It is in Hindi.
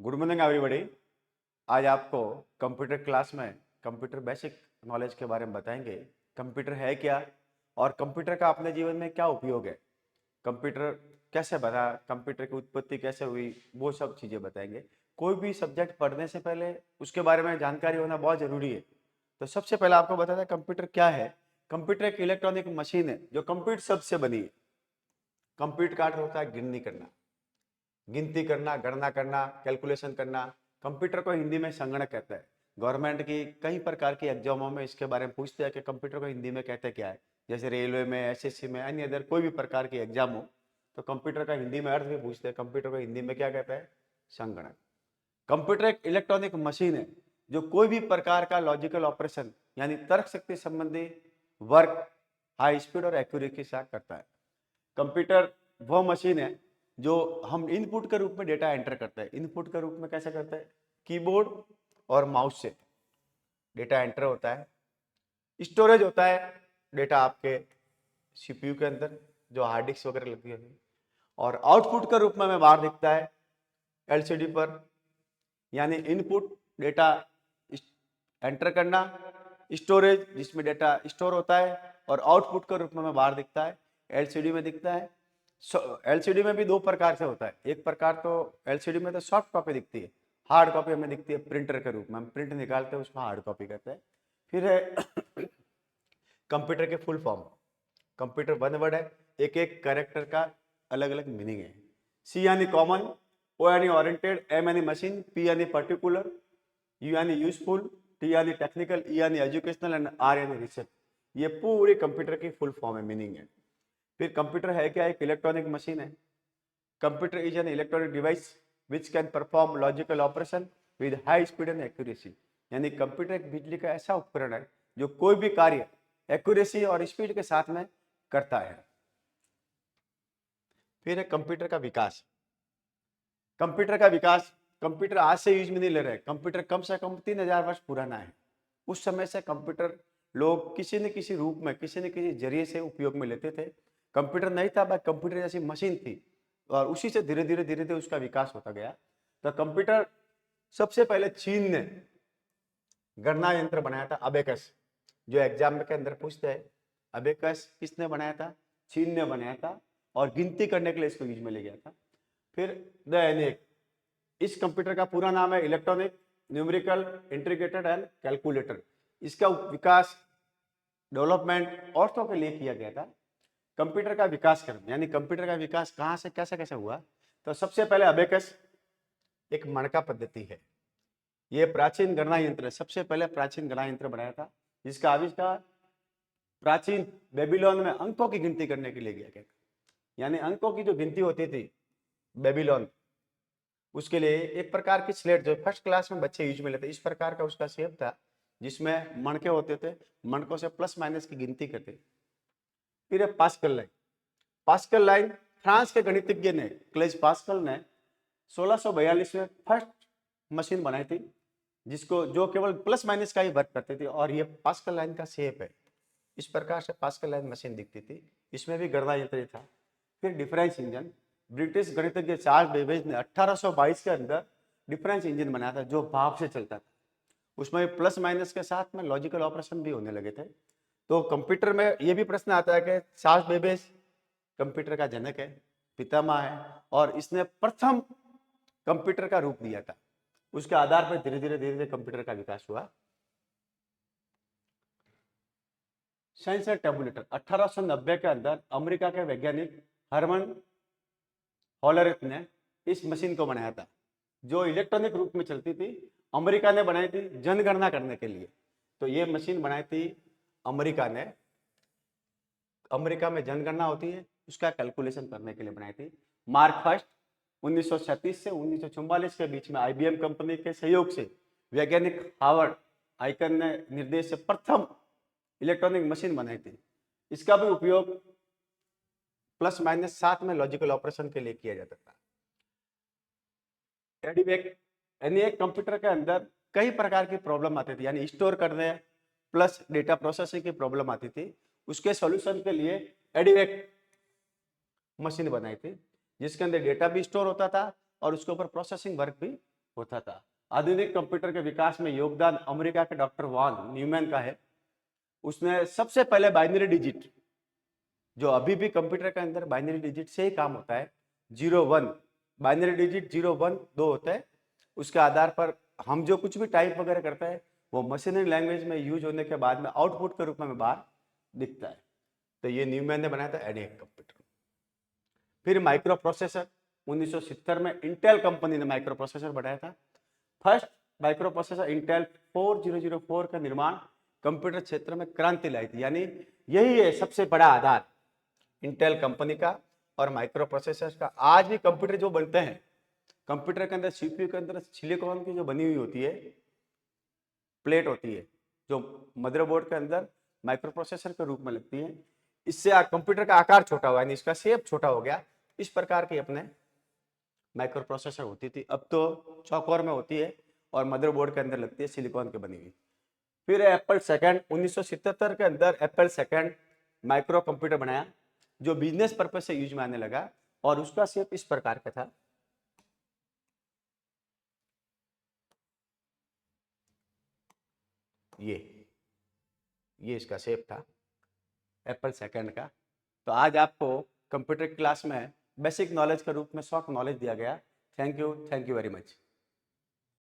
Good morning everybody. आज आपको कंप्यूटर क्लास में कंप्यूटर बेसिक नॉलेज के बारे में बताएंगे। कंप्यूटर है क्या और कंप्यूटर का अपने जीवन में क्या उपयोग है, कंप्यूटर कैसे बना, कंप्यूटर की उत्पत्ति कैसे हुई, वो सब चीज़ें बताएंगे। कोई भी सब्जेक्ट पढ़ने से पहले उसके बारे में जानकारी होना बहुत ज़रूरी है। तो सबसे पहले आपको बताता है कंप्यूटर क्या है। कंप्यूटर एक इलेक्ट्रॉनिक मशीन है जो कंप्यूटर शब्द से बनी है। कंप्यूटर का अर्थ होता है गिनती करना, गणना करना, कैलकुलेशन करना। कंप्यूटर को हिंदी में संगणक कहते हैं। गवर्नमेंट की कई प्रकार की एग्जामों में इसके बारे में पूछते हैं कि कंप्यूटर को हिंदी में कहते क्या है। जैसे रेलवे में, एसएससी में, अन्य अदर कोई भी प्रकार की एग्जाम हो तो कंप्यूटर का हिंदी में अर्थ भी पूछते हैं। कंप्यूटर को हिंदी में क्या कहते हैं? संगणक। कंप्यूटर एक इलेक्ट्रॉनिक मशीन है जो कोई भी प्रकार का लॉजिकल ऑपरेशन यानी तर्क शक्ति संबंधी वर्क हाई स्पीड और एक्यूरेसी के साथ करता है। कंप्यूटर वह मशीन है जो हम इनपुट के रूप में डेटा एंटर करते हैं। इनपुट के रूप में कैसे करते हैं? कीबोर्ड और माउस से डेटा एंटर होता है। स्टोरेज होता है डेटा आपके सीपीयू के अंदर, जो हार्ड डिस्क वगैरह लगती है। और आउटपुट के रूप में हमें बाहर दिखता है एलसीडी पर, यानी इनपुट डेटा एंटर करना, स्टोरेज जिसमें डेटा स्टोर होता है, और आउटपुट के रूप में हमें बाहर दिखता है एलसीडी में दिखता है। एलसीडी में भी दो प्रकार से होता है। एक प्रकार तो एलसीडी में तो सॉफ्ट कॉपी दिखती है, हार्ड कॉपी हमें दिखती है प्रिंटर के रूप में, हम प्रिंट निकालते हैं उसको हार्ड कॉपी कहते हैं। फिर है कंप्यूटर के full form. Computer one word है, एक एक कैरेक्टर का अलग अलग मीनिंग है। सी यानी कॉमन, ओ यानी ओरिएंटेड, एम यानी मशीन, पी यानी पर्टिकुलर, यू यानी यूजफुल, टी यानी टेक्निकल, ई यानी एजुकेशनल एंड आर यानी रिसर्च। ये पूरी कंप्यूटर की फुल फॉर्म है, मीनिंग है। फिर कंप्यूटर है क्या? एक इलेक्ट्रॉनिक मशीन है। Computer is an electronic device which can perform logical operation with high speed and accuracy. यानी कंप्यूटर एक बिजली का ऐसा उपकरण है जो कोई भी कार्य एक्यूरेसी और स्पीड के साथ में करता है। फिर है कंप्यूटर का विकास। कंप्यूटर का विकास, कंप्यूटर आज से यूज में नहीं ले रहे। कंप्यूटर कम से कम 3000 वर्ष पुराना है। उस समय से कंप्यूटर लोग किसी न किसी रूप में, किसी न किसी जरिए से उपयोग में लेते थे। कंप्यूटर नहीं था, बस कंप्यूटर जैसी मशीन थी, और उसी से धीरे धीरे धीरे धीरे उसका विकास होता गया। तो कंप्यूटर सबसे पहले चीन ने गणना यंत्र बनाया था, अबेकस, जो एग्जाम के अंदर पूछते हैं। अबेकस किसने बनाया था? चीन ने बनाया था, और गिनती करने के लिए इसको यूज में ले गया था। फिर द एनएक, इस कंप्यूटर का पूरा नाम है electronic numerical integrated and calculator. इसका विकास, डेवलपमेंट औरतों के लिए किया गया था। कंप्यूटर का विकास करना, यानी कंप्यूटर का विकास कहाँ से कैसे कैसे हुआ? तो सबसे पहले अबेकस एक मणका पद्धति है। यह प्राचीन गणना यंत्र है। सबसे पहले प्राचीन गणना यंत्र बनाया था, जिसका आविष्कार प्राचीन बेबीलोन में अंकों की गिनती करने के लिए किया गया था। यानी अंकों की जो गिनती होती थी बेबीलोन, उसके लिए एक प्रकार की स्लेट जो फर्स्ट क्लास में बच्चे यूज में लेते, इस प्रकार का उसका शेप था, जिसमें मणके होते थे, मणकों से प्लस माइनस की गिनती करते। फिर है pascal line. Pascal line France के गणितज्ञ ने, क्लेज पास्कल ने 1642 में फर्स्ट मशीन बनाई थी, जिसको जो केवल प्लस माइनस का ही वर्क करती थी, और ये पास्कल लाइन का शेप है। इस प्रकार से पास्कल लाइन मशीन दिखती थी, इसमें भी गणना यंत्र था। फिर डिफरेंस इंजन, ब्रिटिश गणितज्ञ चार्ल्स बेबेज ने 1822 के अंदर डिफरेंस इंजन बनाया था, जो भाप से चलता था। उसमें प्लस माइनस के साथ में लॉजिकल ऑपरेशन भी होने लगे थे। तो कंप्यूटर में ये भी प्रश्न आता है कि चार्ल्स बेबेज कंप्यूटर का जनक है, पितामह है, और इसने प्रथम कंप्यूटर का रूप दिया था। उसके आधार पर धीरे धीरे धीरे धीरे कंप्यूटर का विकास हुआ। साइंस एंड टेबुलेटर, 1890 के अंदर अमेरिका के वैज्ञानिक हरमन हॉलरेथ ने इस मशीन को बनाया था, जो इलेक्ट्रॉनिक रूप में चलती थी। अमेरिका ने बनाई थी जनगणना करने के लिए। तो ये मशीन बनाई थी अमेरिका ने। अमेरिका में जनगणना होती है, उसका कैलकुलेशन करने के लिए बनाई थी। मार्क फर्स्ट 1937 से 1944 के बीच में आईबीएम कंपनी के सहयोग से वैज्ञानिक हार्वर्ड आइकन ने निर्देश से प्रथम इलेक्ट्रॉनिक मशीन बनाई थी। इसका भी उपयोग प्लस माइनस साथ में लॉजिकल ऑपरेशन के लिए किया जाता था। एडीवेक कंप्यूटर के अंदर कई प्रकार की प्रॉब्लम आती थी, यानी स्टोर करने प्लस डेटा प्रोसेसिंग की प्रॉब्लम आती थी। उसके सॉल्यूशन के लिए एडीवेक मशीन बनाई थी, जिसके अंदर डेटा भी स्टोर होता था और उसके ऊपर प्रोसेसिंग वर्क भी होता था। आधुनिक कंप्यूटर के विकास में योगदान अमेरिका के डॉक्टर वॉन न्यूमैन का है। उसने सबसे पहले बाइनरी डिजिट, जो अभी भी कंप्यूटर के अंदर बाइनरी डिजिट से ही काम होता है, 0 1 बाइनरी डिजिट 0 1 2 होता है। उसके आधार पर हम जो कुछ भी टाइप वगैरह करते हैं वो मशीनरी लैंग्वेज में यूज होने के बाद में आउटपुट के रूप में बाहर दिखता है। तो ये न्यूमैन ने बनाया था एडीएक कंप्यूटर। फिर माइक्रो प्रोसेसर, 1970 में इंटेल कंपनी ने माइक्रो प्रोसेसर बनाया था। फर्स्ट माइक्रो प्रोसेसर इंटेल 4004 का निर्माण कंप्यूटर क्षेत्र में क्रांति लाई थी। यानी यही है सबसे बड़ा आधार इंटेल कंपनी का और माइक्रो प्रोसेसर का। आज भी कंप्यूटर जो बनते हैं, कंप्यूटर के अंदर सीपीयू के अंदर सिलिकॉन की जो बनी हुई होती है प्लेट होती है, जो मदरबोर्ड के अंदर माइक्रो प्रोसेसर के रूप में लगती है। इससे कंप्यूटर का आकार छोटा हुआ, यानी इसका शेप छोटा हो गया। इस प्रकार की अपने माइक्रो प्रोसेसर होती थी। अब तो चौकोर में होती है और मदरबोर्ड के अंदर लगती है सिलिकॉन की बनी हुई। फिर एप्पल सेकंड, 1977 के अंदर एप्पल सेकंड माइक्रो कंप्यूटर बनाया जो बिजनेस पर्पज से यूज में आने लगा और उसका शेप इस प्रकार का था। ये इसका शेप था एप्पल सेकंड का। तो आज आपको कंप्यूटर क्लास में बेसिक नॉलेज के रूप में शॉर्ट नॉलेज दिया गया। Thank you very much.